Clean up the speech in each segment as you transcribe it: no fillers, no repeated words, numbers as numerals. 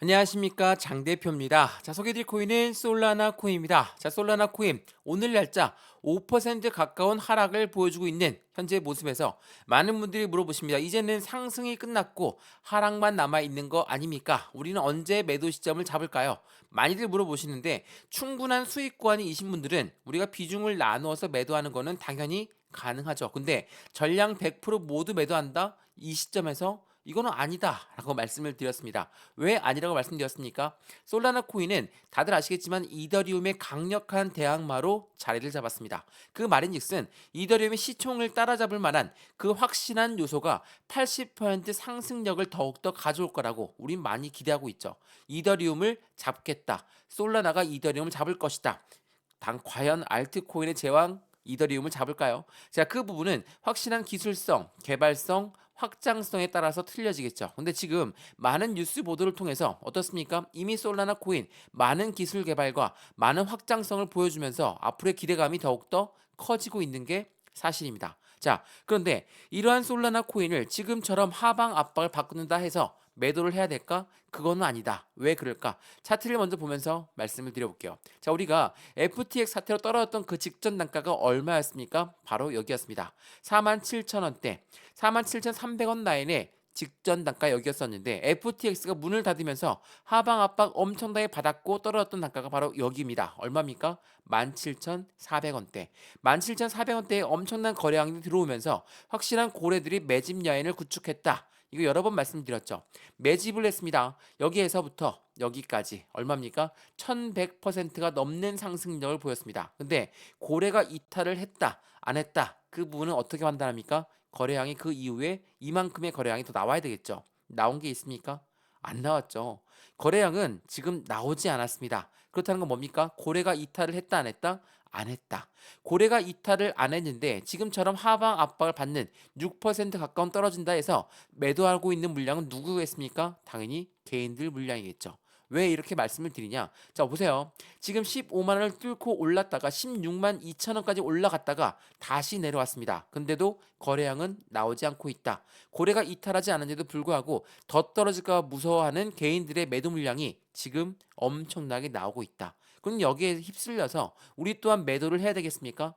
안녕하십니까, 장 대표입니다. 자, 소개드릴 코인은 솔라나 코인입니다. 자, 솔라나 코인 오늘 날짜 5% 가까운 하락을 보여주고 있는 현재 모습에서 많은 분들이 물어보십니다. 이제는 상승이 끝났고 하락만 남아 있는 거 아닙니까? 우리는 언제 매도 시점을 잡을까요? 많이들 물어보시는데, 충분한 수익권이신 분들은 우리가 비중을 나누어서 매도하는 거는 당연히 가능하죠. 근데 전량 100% 모두 매도한다? 이 시점에서 이거는 아니다라고 말씀을 드렸습니다. 왜 아니라고 말씀드렸습니까? 솔라나 코인은 다들 아시겠지만 이더리움의 강력한 대항마로 자리를 잡았습니다. 그 말인즉슨 이더리움의 시총을 따라잡을 만한 그 확신한 요소가 80% 상승력을 더욱더 가져올 거라고 우린 많이 기대하고 있죠. 이더리움을 잡겠다. 솔라나가 이더리움을 잡을 것이다. 과연 알트코인의 제왕 이더리움을 잡을까요? 자, 그 부분은 확실한 기술성, 개발성, 확장성에 따라서 틀려지겠죠. 근데 지금 많은 뉴스 보도를 통해서 어떻습니까? 이미 솔라나 코인 많은 기술 개발과 많은 확장성을 보여주면서 앞으로의 기대감이 더욱더 커지고 있는 게 사실입니다. 자, 그런데 이러한 솔라나 코인을 지금처럼 하방 압박을 바꾼다 해서 매도를 해야 될까? 그거는 아니다. 왜 그럴까? 차트를 먼저 보면서 말씀을 드려볼게요. 자, 우리가 FTX 사태로 떨어졌던 그 직전 단가가 얼마였습니까? 바로 여기였습니다. 47,000원대, 47,300원 라인에 직전 단가 여기였었는데, FTX가 문을 닫으면서 하방 압박 엄청나게 받았고 떨어졌던 단가가 바로 여기입니다. 얼마입니까? 17,400원대. 17,400원대에 엄청난 거래량이 들어오면서 확실한 고래들이 매집 라인을 구축했다. 이거 여러 번 말씀드렸죠. 매집을 했습니다. 여기에서부터 여기까지 얼마입니까? 1100%가 넘는 상승력을 보였습니다. 근데 고래가 이탈을 했다, 안 했다. 그 부분은 어떻게 판단합니까? 거래량이 그 이후에 이만큼의 거래량이 더 나와야 되겠죠. 나온 게 있습니까? 안 나왔죠. 거래량은 지금 나오지 않았습니다. 그렇다는 건 뭡니까? 고래가 이탈을 했다, 안 했다? 안 했다. 고래가 이탈을 안 했는데 지금처럼 하방 압박을 받는 6% 가까운 떨어진다 해서 매도하고 있는 물량은 누구겠습니까? 당연히 개인들 물량이겠죠. 왜 이렇게 말씀을 드리냐? 자, 보세요. 지금 15만 원을 뚫고 올랐다가 16만 2천 원까지 올라갔다가 다시 내려왔습니다. 근데도 거래량은 나오지 않고 있다. 고래가 이탈하지 않은데도 불구하고 더 떨어질까 무서워하는 개인들의 매도 물량이 지금 엄청나게 나오고 있다. 그럼 여기에 휩쓸려서 우리 또한 매도를 해야 되겠습니까?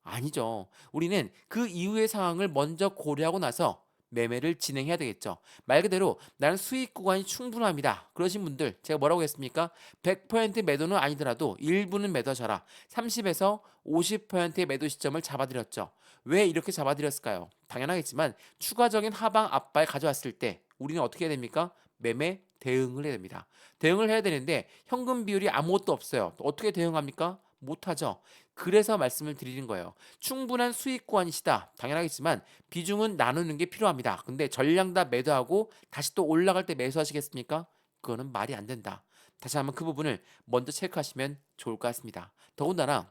아니죠. 우리는 그 이후의 상황을 먼저 고려하고 나서 매매를 진행해야 되겠죠. 말 그대로 나는 수익 구간이 충분합니다. 그러신 분들 제가 뭐라고 했습니까? 100% 매도는 아니더라도 일부는 매도하셔라. 30에서 50%의 매도 시점을 잡아드렸죠. 왜 이렇게 잡아드렸을까요? 당연하겠지만 추가적인 하방 압박을 가져왔을 때 우리는 어떻게 해야 됩니까? 매매 대응을 해야 됩니다. 대응을 해야 되는데 현금 비율이 아무것도 없어요. 어떻게 대응합니까? 못하죠. 그래서 말씀을 드리는 거예요. 충분한 수익권이시다. 당연하겠지만 비중은 나누는 게 필요합니다. 근데 전량 다 매도하고 다시 또 올라갈 때 매수하시겠습니까? 그거는 말이 안 된다. 다시 한번 그 부분을 먼저 체크하시면 좋을 것 같습니다. 더군다나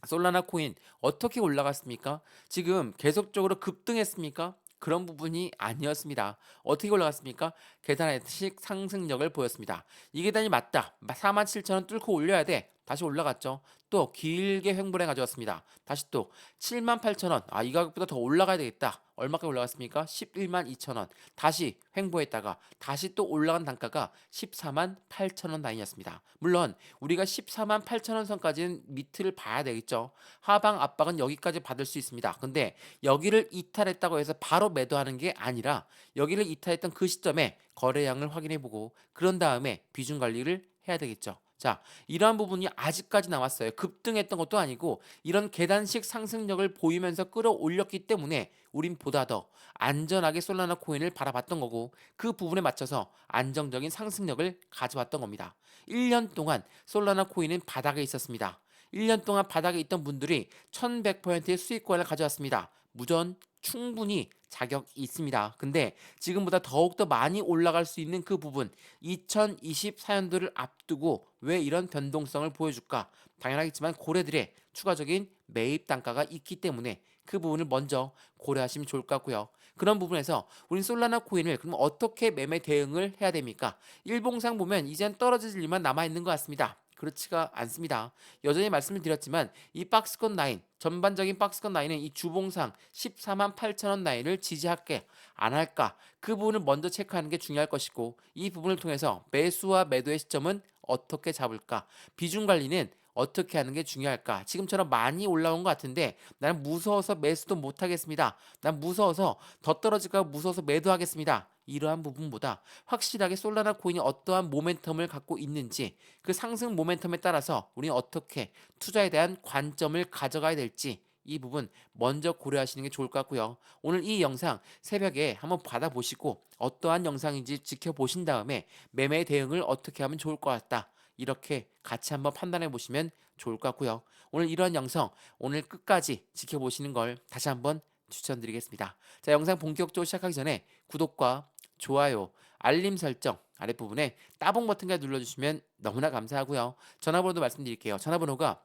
솔라나 코인 어떻게 올라갔습니까? 지금 계속적으로 급등했습니까? 그런 부분이 아니었습니다. 어떻게 올라갔습니까? 계단식 상승력을 보였습니다. 이 계단이 맞다. 47,000원 뚫고 올려야 돼. 다시 올라갔죠. 또 길게 횡보해 가져왔습니다. 다시 또 78,000원. 이 가격보다 더 올라가야 되겠다. 얼마까지 올라갔습니까? 11만 2천원. 다시 횡보했다가 다시 또 올라간 단가가 14만 8천원 라인이었습니다. 물론 우리가 14만 8천원 선까지는 밑을 봐야 되겠죠. 하방 압박은 여기까지 받을 수 있습니다. 근데 여기를 이탈했다고 해서 바로 매도하는 게 아니라 여기를 이탈했던 그 시점에 거래량을 확인해보고 그런 다음에 비중 관리를 해야 되겠죠. 자, 이러한 부분이 아직까지 남았어요. 급등했던 것도 아니고 이런 계단식 상승력을 보이면서 끌어올렸기 때문에 우린 보다 더 안전하게 솔라나 코인을 바라봤던 거고 그 부분에 맞춰서 안정적인 상승력을 가져왔던 겁니다. 1년 동안 솔라나 코인은 바닥에 있었습니다. 1년 동안 바닥에 있던 분들이 1100%의 수익권을 가져왔습니다. 무전 충분히 자격이 있습니다. 근데 지금보다 더욱더 많이 올라갈 수 있는 그 부분 2024년도를 앞두고 왜 이런 변동성을 보여줄까? 당연하겠지만 고래들의 추가적인 매입 단가가 있기 때문에 그 부분을 먼저 고려하시면 좋을 것 같고요. 그런 부분에서 우린 솔라나 코인을 그럼 어떻게 매매 대응을 해야 됩니까? 일봉상 보면 이젠 떨어질 일만 남아있는 것 같습니다. 그렇지가 않습니다. 여전히 말씀을 드렸지만 이 박스권 라인, 전반적인 박스권 라인은 이 주봉상 14만 8천 원 라인을 지지할게 안 할까? 그 부분을 먼저 체크하는 게 중요할 것이고 이 부분을 통해서 매수와 매도의 시점은 어떻게 잡을까? 비중 관리는 어떻게 하는 게 중요할까? 지금처럼 많이 올라온 것 같은데 나는 무서워서 매수도 못 하겠습니다. 난 무서워서 더 떨어질까 무서워서 매도하겠습니다. 이러한 부분보다 확실하게 솔라나 코인이 어떠한 모멘텀을 갖고 있는지 그 상승 모멘텀에 따라서 우리는 어떻게 투자에 대한 관점을 가져가야 될지 이 부분 먼저 고려하시는 게 좋을 것 같고요. 오늘 이 영상 새벽에 한번 받아보시고 어떠한 영상인지 지켜보신 다음에 매매 대응을 어떻게 하면 좋을 것 같다. 이렇게 같이 한번 판단해 보시면 좋을 것 같고요. 오늘 이런 영상 오늘 끝까지 지켜보시는 걸 다시 한번 추천드리겠습니다. 자, 영상 본격적으로 시작하기 전에 구독과 좋아요, 알림 설정 아랫부분에 따봉 버튼까지 눌러주시면 너무나 감사하고요. 전화번호도 말씀드릴게요. 전화번호가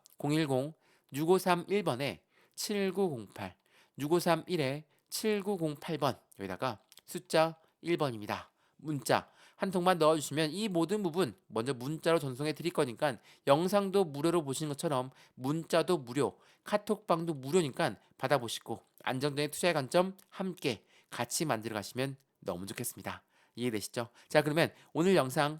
010-6531번에 7908, 6531에 7908번 여기다가 숫자 1번입니다. 문자 한 통만 넣어주시면 이 모든 부분 먼저 문자로 전송해 드릴 거니까 영상도 무료로 보시는 것처럼 문자도 무료, 카톡방도 무료니까 받아보시고 안정적인 투자의 관점 함께 같이 만들어 가시면 너무 좋겠습니다. 이해되시죠? 자, 그러면 오늘 영상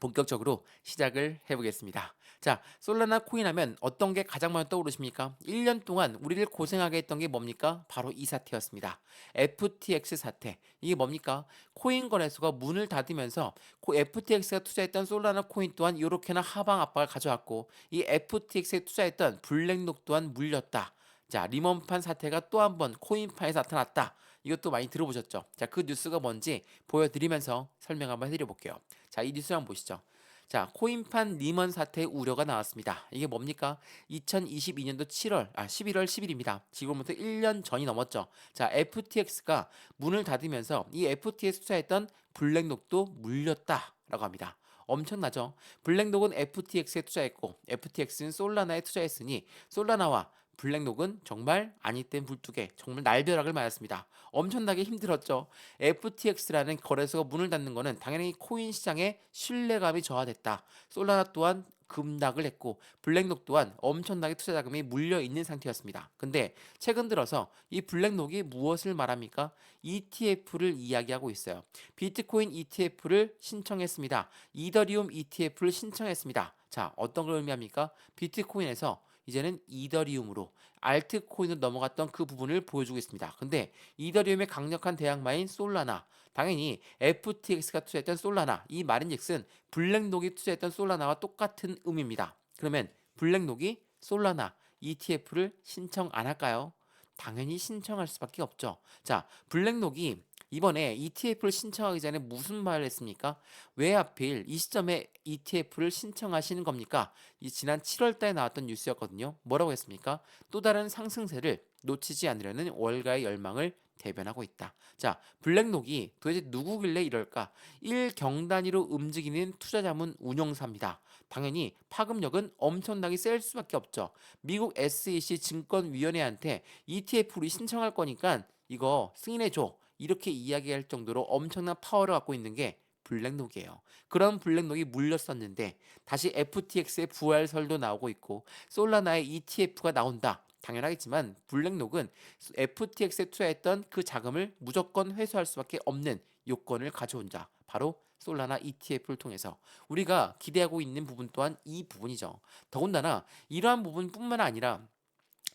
본격적으로 시작을 해보겠습니다. 자, 솔라나 코인 하면 어떤 게 가장 먼저 떠오르십니까? 1년 동안 우리를 고생하게 했던 게 뭡니까? 바로 이 사태였습니다. FTX 사태. 이게 뭡니까? 코인 거래소가 문을 닫으면서 FTX가 투자했던 솔라나 코인 또한 이렇게나 하방 압박을 가져왔고 이 FTX에 투자했던 블랙록 또한 물렸다. 자, 리먼판 사태가 또 한 번 코인파에 나타났다. 이것도 많이 들어보셨죠? 자, 그 뉴스가 뭔지 보여드리면서 설명 한번 해드려볼게요. 자, 이 뉴스 한번 보시죠. 자, 코인판 리먼 사태의 우려가 나왔습니다. 이게 뭡니까? 2022년도 11월 10일입니다. 지금부터 1년 전이 넘었죠. 자, FTX가 문을 닫으면서 이 FTX 투자했던 블랙록도 물렸다라고 합니다. 엄청나죠? 블랙록은 FTX에 투자했고 FTX는 솔라나에 투자했으니 솔라나와 블랙록은 정말 아니땐 불뚝에 정말 날벼락을 맞았습니다. 엄청나게 힘들었죠. FTX라는 거래소가 문을 닫는 것은 당연히 코인 시장의 신뢰감이 저하됐다. 솔라나 또한 급락을 했고 블랙록 또한 엄청나게 투자 자금이 물려 있는 상태였습니다. 근데 최근 들어서 이 블랙록이 무엇을 말합니까? ETF를 이야기하고 있어요. 비트코인 ETF를 신청했습니다. 이더리움 ETF를 신청했습니다. 자, 어떤 걸 의미합니까? 비트코인에서 이제는 이더리움으로 알트코인으로 넘어갔던 그 부분을 보여주고 있습니다. 근데 이더리움의 강력한 대항마인 솔라나, 당연히 FTX가 투자했던 솔라나, 이 말인즉슨 블랙록이 투자했던 솔라나와 똑같은 의미입니다. 그러면 블랙록이 솔라나 ETF를 신청 안 할까요? 당연히 신청할 수밖에 없죠. 자, 블랙록이 이번에 ETF를 신청하기 전에 무슨 말을 했습니까? 왜 하필 이 시점에 ETF를 신청하시는 겁니까? 이 지난 7월 달에 나왔던 뉴스였거든요. 뭐라고 했습니까? 또 다른 상승세를 놓치지 않으려는 월가의 열망을 대변하고 있다. 자, 블랙록이 도대체 누구길래 이럴까? 1경단위로 움직이는 투자자문 운용사입니다. 당연히 파급력은 엄청나게 셀 수밖에 없죠. 미국 SEC 증권위원회한테 ETF를 신청할 거니까 이거 승인해줘. 이렇게 이야기할 정도로 엄청난 파워를 갖고 있는 게 블랙록이에요. 그런 블랙록이 물렸었는데 다시 FTX의 부활설도 나오고 있고 솔라나의 ETF가 나온다. 당연하겠지만 블랙록은 FTX에 투자했던 그 자금을 무조건 회수할 수밖에 없는 요건을 가져온 자. 바로 솔라나 ETF를 통해서 우리가 기대하고 있는 부분 또한 이 부분이죠. 더군다나 이러한 부분뿐만 아니라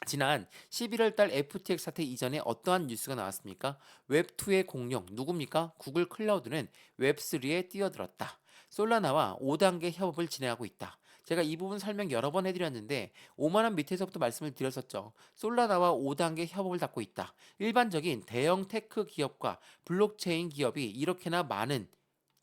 지난 11월 달 FTX 사태 이전에 어떠한 뉴스가 나왔습니까? 웹2의 공룡 누굽니까? 구글 클라우드는 웹3에 뛰어들었다. 솔라나와 5단계 협업을 진행하고 있다. 제가 이 부분 설명 여러 번 해드렸는데 5만원 밑에서부터 말씀을 드렸었죠. 솔라나와 5단계 협업을 닫고 있다. 일반적인 대형 테크 기업과 블록체인 기업이 이렇게나 많은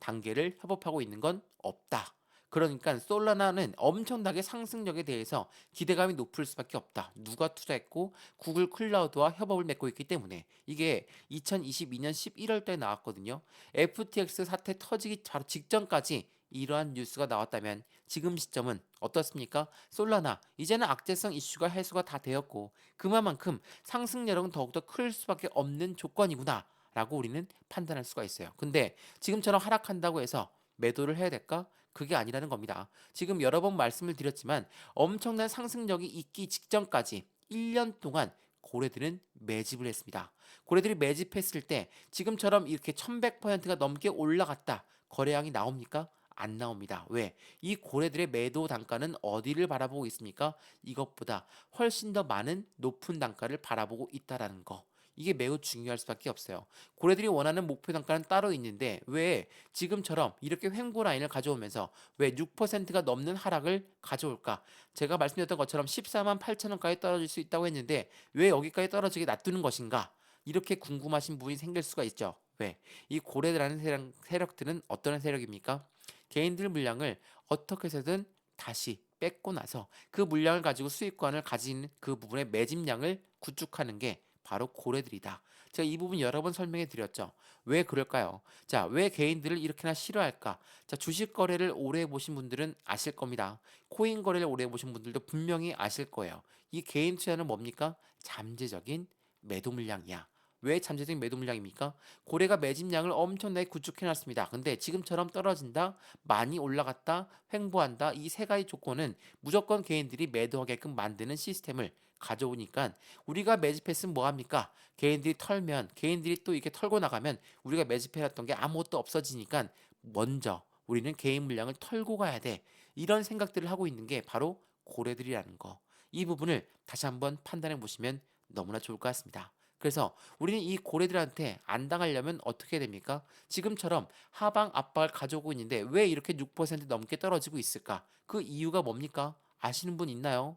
단계를 협업하고 있는 건 없다. 그러니까 솔라나는 엄청나게 상승력에 대해서 기대감이 높을 수밖에 없다. 누가 투자했고 구글 클라우드와 협업을 맺고 있기 때문에 이게 2022년 11월 달에 나왔거든요. FTX 사태 터지기 바로 직전까지 이러한 뉴스가 나왔다면 지금 시점은 어떻습니까? 솔라나 이제는 악재성 이슈가 해소가 다 되었고 그만큼 상승력은 더욱더 클 수밖에 없는 조건이구나 라고 우리는 판단할 수가 있어요. 근데 지금처럼 하락한다고 해서 매도를 해야 될까? 그게 아니라는 겁니다. 지금 여러 번 말씀을 드렸지만 엄청난 상승력이 있기 직전까지 1년 동안 고래들은 매집을 했습니다. 고래들이 매집했을 때 지금처럼 이렇게 1100%가 넘게 올라갔다. 거래량이 나옵니까? 안 나옵니다. 왜? 이 고래들의 매도 단가는 어디를 바라보고 있습니까? 이것보다 훨씬 더 많은 높은 단가를 바라보고 있다라는 거. 이게 매우 중요할 수밖에 없어요. 고래들이 원하는 목표 단가는 따로 있는데 왜 지금처럼 이렇게 횡보 라인을 가져오면서 왜 6%가 넘는 하락을 가져올까? 제가 말씀드렸던 것처럼 14만 8천 원까지 떨어질 수 있다고 했는데 왜 여기까지 떨어지게 놔두는 것인가? 이렇게 궁금하신 부분이 생길 수가 있죠. 왜? 이 고래들하는 세력들은 어떤 세력입니까? 개인들 물량을 어떻게 해서든 다시 뺏고 나서 그 물량을 가지고 수익권을 가진 그 부분의 매집량을 구축하는 게 바로 고래들이다. 제가 이 부분 여러 번 설명해 드렸죠. 왜 그럴까요? 자, 왜 개인들을 이렇게나 싫어할까? 자, 주식 거래를 오래 해보신 분들은 아실 겁니다. 코인 거래를 오래 해보신 분들도 분명히 아실 거예요. 이 개인 투자는 뭡니까? 잠재적인 매도 물량이야. 왜 잠재적인 매도 물량입니까? 고래가 매집량을 엄청나게 구축해놨습니다. 근데 지금처럼 떨어진다, 많이 올라갔다, 횡보한다 이 세 가지 조건은 무조건 개인들이 매도하게끔 만드는 시스템을 가져오니까 우리가 매집했으면 뭐합니까? 개인들이 털면 개인들이 또 이렇게 털고 나가면 우리가 매집해놨던 게 아무것도 없어지니까 먼저 우리는 개인 물량을 털고 가야 돼. 이런 생각들을 하고 있는 게 바로 고래들이라는 거. 이 부분을 다시 한번 판단해 보시면 너무나 좋을 것 같습니다. 그래서 우리는 이 고래들한테 안 당하려면 어떻게 해야 됩니까? 지금처럼 하방 압박을 가져오고 있는데 왜 이렇게 6% 넘게 떨어지고 있을까? 그 이유가 뭡니까? 아시는 분 있나요?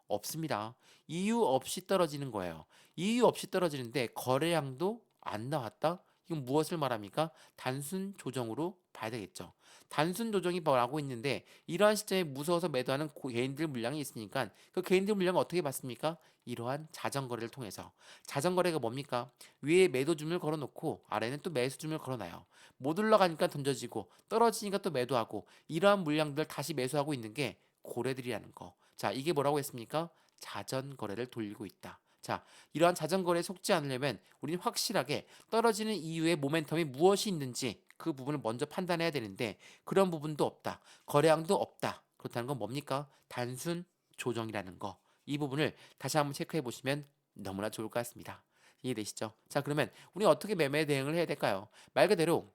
없습니다. 이유 없이 떨어지는 거예요. 이유 없이 떨어지는데 거래량도 안 나왔다? 이건 무엇을 말합니까? 단순 조정으로 봐야 되겠죠. 단순 조정이 뭐라고 있는데 이러한 시점에 무서워서 매도하는 개인들 물량이 있으니까 그 개인들 물량을 어떻게 받습니까? 이러한 자전거래를 통해서. 자전거래가 뭡니까? 위에 매도 주문을 걸어놓고 아래는 또 매수 주문을 걸어놔요. 못 올라가니까 던져지고 떨어지니까 또 매도하고 이러한 물량들 다시 매수하고 있는 게 고래들이라는 거. 자, 이게 뭐라고 했습니까? 자전거래를 돌리고 있다. 자, 이러한 자전거래에 속지 않으려면 우리는 확실하게 떨어지는 이유의 모멘텀이 무엇이 있는지 그 부분을 먼저 판단해야 되는데 그런 부분도 없다. 거래량도 없다. 그렇다는 건 뭡니까? 단순 조정이라는 거. 이 부분을 다시 한번 체크해 보시면 너무나 좋을 것 같습니다. 이해되시죠? 자, 그러면 우리 어떻게 매매 대응을 해야 될까요? 말 그대로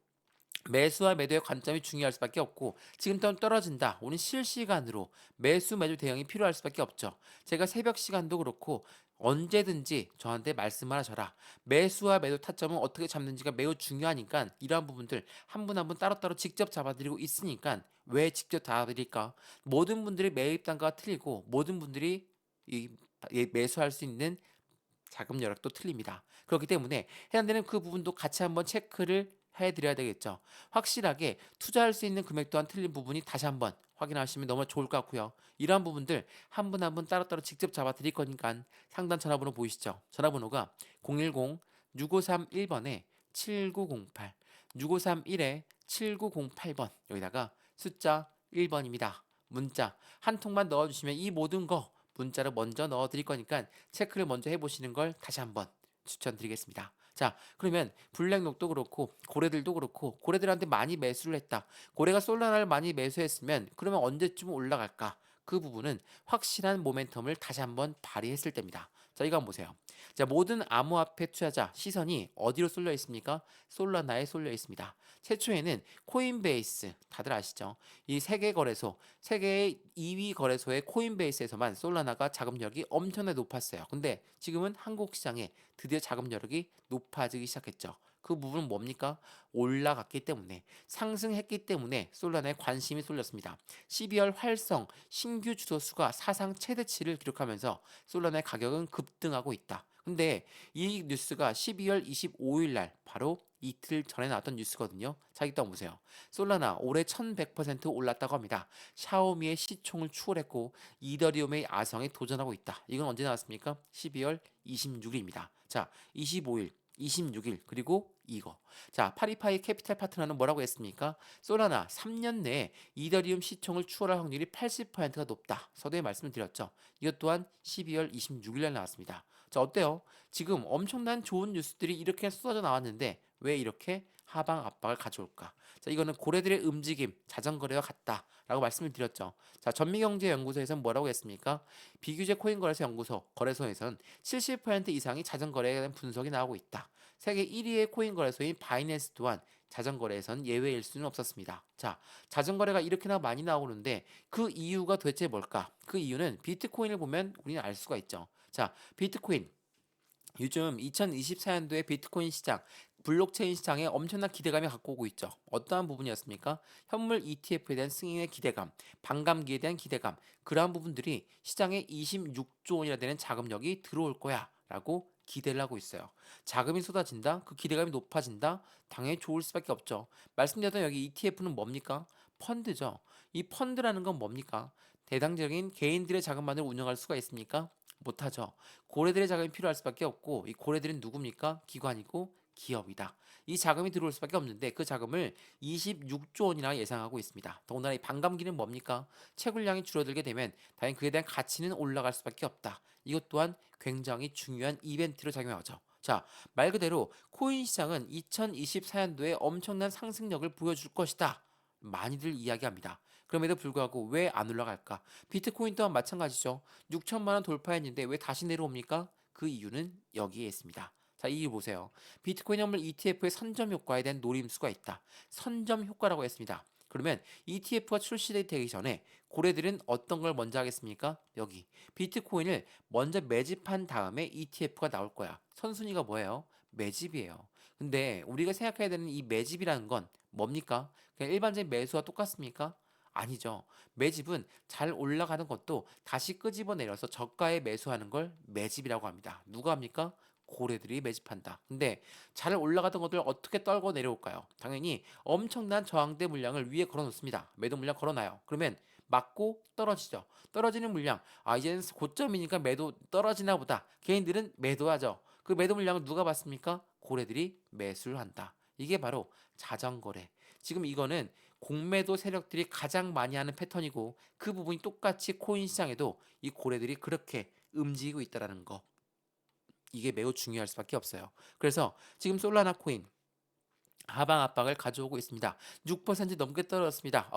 매수와 매도의 관점이 중요할 수밖에 없고 지금 떨어진다. 우리는 실시간으로 매수 매도 대응이 필요할 수밖에 없죠. 제가 새벽 시간도 그렇고 언제든지 저한테 말씀을 하셔라. 매수와 매도 타점은 어떻게 잡는지가 매우 중요하니까 이러한 부분들 한 분 한 분 따로따로 직접 잡아드리고 있으니까 왜 직접 잡아드릴까? 모든 분들이 매입 단가가 틀리고 모든 분들이 이 매수할 수 있는 자금 여력도 틀립니다. 그렇기 때문에 해당되는 그 부분도 같이 한번 체크를 해드려야 되겠죠. 확실하게 투자할 수 있는 금액 또한 틀린 부분이 다시 한번 확인하시면 너무 좋을 것 같고요. 이러한 부분들 한 분 한 분 따로따로 직접 잡아 드릴 거니까 상단 전화번호 보이시죠? 전화번호가 010-6531번에 7908, 6531에 7908번 여기다가 숫자 1번입니다. 문자 한 통만 넣어주시면 이 모든 거 문자를 먼저 넣어 드릴 거니까 체크를 먼저 해보시는 걸 다시 한번 추천드리겠습니다. 자, 그러면 블랙록도 그렇고 고래들도 그렇고 고래들한테 많이 매수를 했다. 고래가 솔라나를 많이 매수했으면 그러면 언제쯤 올라갈까? 그 부분은 확실한 모멘텀을 다시 한번 발휘했을 때입니다. 자, 이거 한번 보세요. 자, 모든 암호화폐 투자자 시선이 어디로 쏠려 있습니까? 솔라나에 쏠려 있습니다. 최초에는 코인베이스 다들 아시죠? 이 세계 거래소, 세계의 2위 거래소의 코인베이스에서만 솔라나가 자금력이 엄청나게 높았어요. 근데 지금은 한국 시장에 드디어 자금력이 높아지기 시작했죠. 그 부분은 뭡니까? 올라갔기 때문에 상승했기 때문에 솔라나에 관심이 쏠렸습니다. 12월 활성 신규 주소 수가 사상 최대치를 기록하면서 솔라나의 가격은 급등하고 있다. 근데 이 뉴스가 12월 25일 날 바로 이틀 전에 나왔던 뉴스거든요. 자, 이따 보세요. 솔라나 올해 1100% 올랐다고 합니다. 샤오미의 시총을 추월했고 이더리움의 아성에 도전하고 있다. 이건 언제 나왔습니까? 12월 26일입니다. 자, 25일 26일 그리고 이거 자 파리파이 캐피탈 파트너는 뭐라고 했습니까? 솔라나 3년 내에 이더리움 시총을 추월할 확률이 80%가 높다. 서두에 말씀을 드렸죠. 이것 또한 12월 26일 날 나왔습니다. 자, 어때요? 지금 엄청난 좋은 뉴스들이 이렇게 쏟아져 나왔는데 왜 이렇게 하방 압박을 가져올까? 자, 이거는 고래들의 움직임, 자전거래와 같다라고 말씀을 드렸죠. 자, 전미경제연구소에서는 뭐라고 했습니까? 비규제 코인 거래소 연구소 거래소에서는 70% 이상이 자전거래에 대한 분석이 나오고 있다. 세계 1위의 코인 거래소인 바이낸스 또한 자전거래에선 예외일 수는 없었습니다. 자, 자전거래가 이렇게나 많이 나오는데 그 이유가 도대체 뭘까? 그 이유는 비트코인을 보면 우리는 알 수가 있죠. 자, 비트코인 요즘 2024년도에 비트코인 시장, 블록체인 시장에 엄청난 기대감이 갖고 오고 있죠. 어떠한 부분이었습니까? 현물 ETF에 대한 승인의 기대감, 반감기에 대한 기대감, 그러한 부분들이 시장에 26조 원이나 되는 자금력이 들어올 거야 라고 기대를 하고 있어요. 자금이 쏟아진다? 그 기대감이 높아진다? 당연히 좋을 수밖에 없죠. 말씀드렸던 여기 ETF는 뭡니까? 펀드죠. 이 펀드라는 건 뭡니까? 대당적인 개인들의 자금만을 운영할 수가 있습니까? 못하죠. 고래들의 자금이 필요할 수밖에 없고 이 고래들은 누굽니까? 기관이고 기업이다. 이 자금이 들어올 수밖에 없는데 그 자금을 26조 원이나 예상하고 있습니다. 더군다나 이 반감기는 뭡니까? 채굴량이 줄어들게 되면 당연히 그에 대한 가치는 올라갈 수밖에 없다. 이것 또한 굉장히 중요한 이벤트로 작용하죠. 자, 말 그대로 코인 시장은 2024년도에 엄청난 상승력을 보여줄 것이다. 많이들 이야기합니다. 그럼에도 불구하고 왜 안 올라갈까? 비트코인 또한 마찬가지죠. 6천만 원 돌파했는데 왜 다시 내려옵니까? 그 이유는 여기에 있습니다. 자, 이 보세요. 비트코인 현물 ETF의 선점 효과에 대한 노림수가 있다. 선점 효과라고 했습니다. 그러면 ETF가 출시되기 전에 고래들은 어떤 걸 먼저 하겠습니까? 여기 비트코인을 먼저 매집한 다음에 ETF가 나올 거야. 선순위가 뭐예요? 매집이에요. 근데 우리가 생각해야 되는 이 매집이라는 건 뭡니까? 그냥 일반적인 매수와 똑같습니까? 아니죠. 매집은 잘 올라가는 것도 다시 끄집어 내려서 저가에 매수하는 걸 매집이라고 합니다. 누가 합니까? 고래들이 매집한다. 근데 잘 올라가던 것들 어떻게 떨고 내려올까요? 당연히 엄청난 저항대 물량을 위에 걸어 놓습니다. 매도 물량 걸어놔요. 그러면 맞고 떨어지죠. 떨어지는 물량. 아, 이제는 고점이니까 매도 떨어지나 보다. 개인들은 매도하죠. 그 매도 물량을 누가 받습니까? 고래들이 매수를 한다. 이게 바로 자전거래. 지금 이거는 공매도 세력들이 가장 많이 하는 패턴이고 그 부분이 똑같이 코인 시장에도 이 고래들이 그렇게 움직이고 있다는 거. 이게 매우 중요할 수밖에 없어요. 그래서 지금 솔라나 코인 하방 압박을 가져오고 있습니다. 6% 넘게 떨어졌습니다.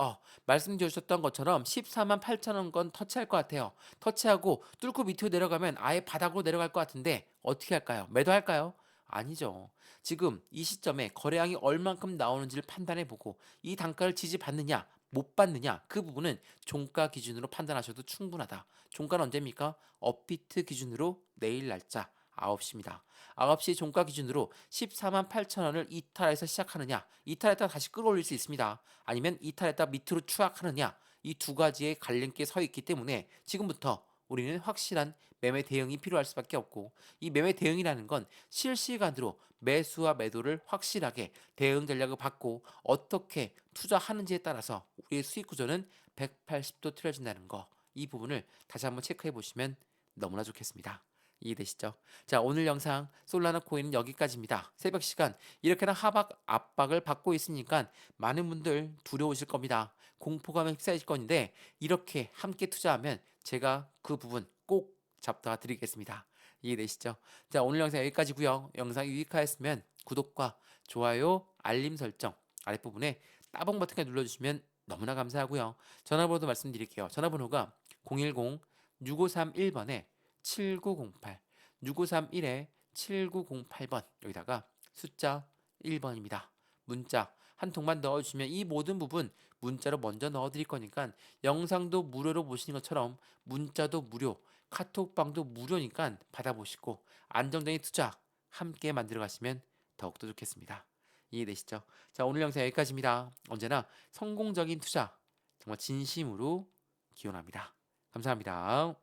말씀드렸던 것처럼 14만 8천 원건 터치할 것 같아요. 터치하고 뚫고 밑으로 내려가면 아예 바닥으로 내려갈 것 같은데 어떻게 할까요? 매도할까요? 아니죠. 지금 이 시점에 거래량이 얼만큼 나오는지를 판단해보고 이 단가를 지지받느냐 못 받느냐 그 부분은 종가 기준으로 판단하셔도 충분하다. 종가는 언제입니까? 업비트 기준으로 내일 날짜 9시입니다. 9시 종가 기준으로 14만 8천 원을 이탈해서 시작하느냐, 이탈했다 다시 끌어올릴 수 있습니다. 아니면 이탈했다 밑으로 추락하느냐, 이 두 가지의 갈림길에 서 있기 때문에 지금부터 우리는 확실한 매매 대응이 필요할 수밖에 없고 이 매매 대응이라는 건 실시간으로 매수와 매도를 확실하게 대응 전략을 받고 어떻게 투자하는지에 따라서 우리의 수익 구조는 180도 틀어진다는 거. 이 부분을 다시 한번 체크해 보시면 너무나 좋겠습니다. 이해되시죠? 자, 오늘 영상 솔라나 코인은 여기까지입니다. 새벽 시간 이렇게나 하박 압박을 받고 있으니까 많은 분들 두려우실 겁니다. 공포감에 휩싸이실 건데 이렇게 함께 투자하면 제가 그 부분 꼭 잡다 드리겠습니다. 이해되시죠? 자, 오늘 영상 여기까지고요. 영상이 유익하였으면 구독과 좋아요, 알림 설정 아랫부분에 따봉 버튼을 눌러주시면 너무나 감사하고요. 전화번호도 말씀드릴게요. 전화번호가 010-6531번에 7908 6531에 7908번 여기다가 숫자 1번입니다. 문자 한 통만 넣어주시면 이 모든 부분 문자로 먼저 넣어드릴 거니까 영상도 무료로 보시는 것처럼 문자도 무료, 카톡방도 무료니까 받아보시고 안정적인 투자 함께 만들어 가시면 더욱더 좋겠습니다. 이해되시죠? 자, 오늘 영상 여기까지입니다. 언제나 성공적인 투자 정말 진심으로 기원합니다. 감사합니다.